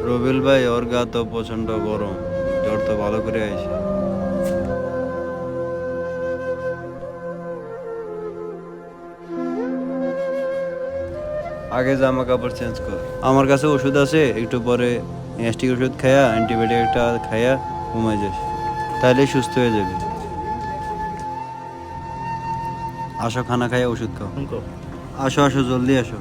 রবিল ভাই ওর গা তো প্রচন্ড গরম, জ্বর তো ভালো করে আইছে। আগে জামা কাপড় চেঞ্জ কর। আমার কাছে ওষুধ আছে, একটু পরে গ্যাস্ট্রিক ওষুধ খায়া অ্যান্টিবায়োটিক একটা খায়া ঘুমাই যাস, তাহলে সুস্থ হয়ে যাবে। আসো, খানা খাইয়া ওষুধ খাও। আসো আসো, জলদি আসো।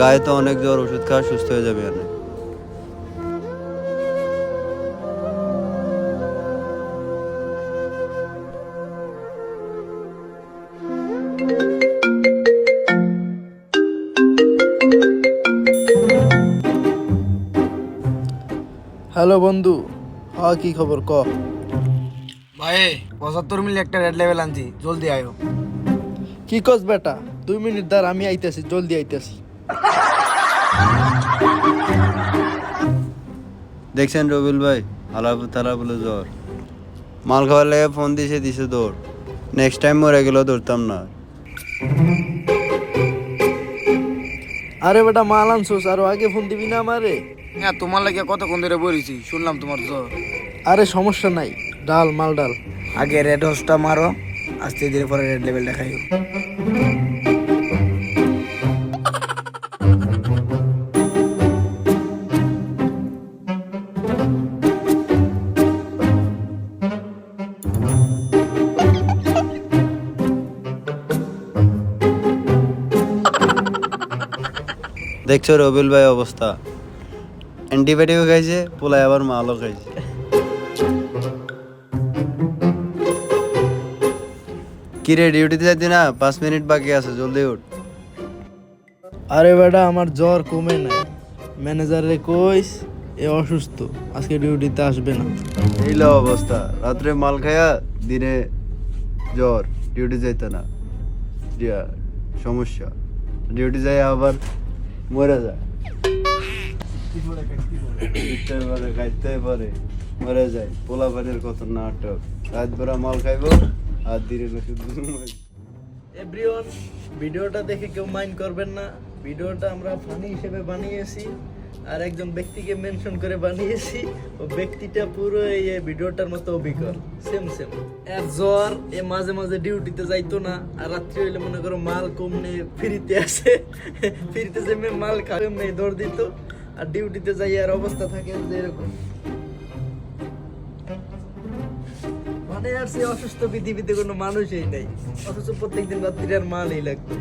গায়ে তো অনেক জ্বর, ওষুধ খাওয়া সুস্থ হয়ে যাবে। আর হ্যালো বন্ধু, হ্যাঁ কি খবর ক। ভাই 75 মিলি একটা রেড লেভেল আনছি, জলদি আয়ো। কি কস বেটা, 2 মিনিট দাঁড়, আমি আইতেছি, জলদি আইতেছি। দেখছেন রবিল ভাই, আলাপ তালা বলে জ্বর, মাল খাওয়ার লেগে ফোন দিছে দিছে দৌড়। নেক্সট টাইম মরে গেলেও দৌড়তাম না। আরে বেটা, মাল আনছোস, আরো আগে ফোন দিবি না আমারে? হ্যাঁ, তোমার লাগে কতক্ষণ ধরে বলেছি, শুনলাম তোমার জ্বর। আরে সমস্যা নাই, ডাল মাল ডাল। আগে রেড হর্সটা মারো, আস্তে ধীরে পরে রেড লেভেল দেখাইও। দেখছো রবিল ভাই অবস্থা, অ্যান্টিবায়োটিকও খাইছে, পোলায় আবার মালও খাইছে। কি রে, ডিউটিতে যাইতি না? 5 মিনিট বাকি আছে, জলদি উঠ। আরে বেটা, আমার জ্বর কমে নাই, ম্যানেজারে কইস এ অসুস্থ, আজকে ডিউটিতে আসবে না। এই লো অবস্থা, রাত্রে মাল খায়া দিনে জ্বর, ডিউটি যাইতে না। সমস্যা, ডিউটি যাই আবার মরে যায়, খাইতে পারে মরে যায়। পোলা পানির কত নাটক, রাত ভরা মাল খাইবো আর দিনে শুধু এভরিওয়ান, ভিডিওটা দেখে কেউ মাইন্ড করবেন না, ভিডিওটা আমরা ফানি হিসেবে বানিয়েছি আর একজন ব্যক্তিকে মেনশন করে বানিয়েছি। ও ব্যক্তিটা পুরো এই ভিডিওটার মতো অবিকল, সেম সেম। এর জ্বর, এ মাঝে মাঝে ডিউটিতে যাইতো না, আর রাত্রি হইলে মনে করো মাল কম নিয়ে ফ্রিতে আসে, ফ্রিতে যে মাল খাবে মেয়ে দৌড় দিত, আর ডিউটিতে যাই আর অবস্থা থাকে যে এরকম। মানে আর সে অসুস্থ পৃথিবীতে কোনো মানুষই নেই, অথচ প্রত্যেকদিন রাত্রি আর মালই লাগতো।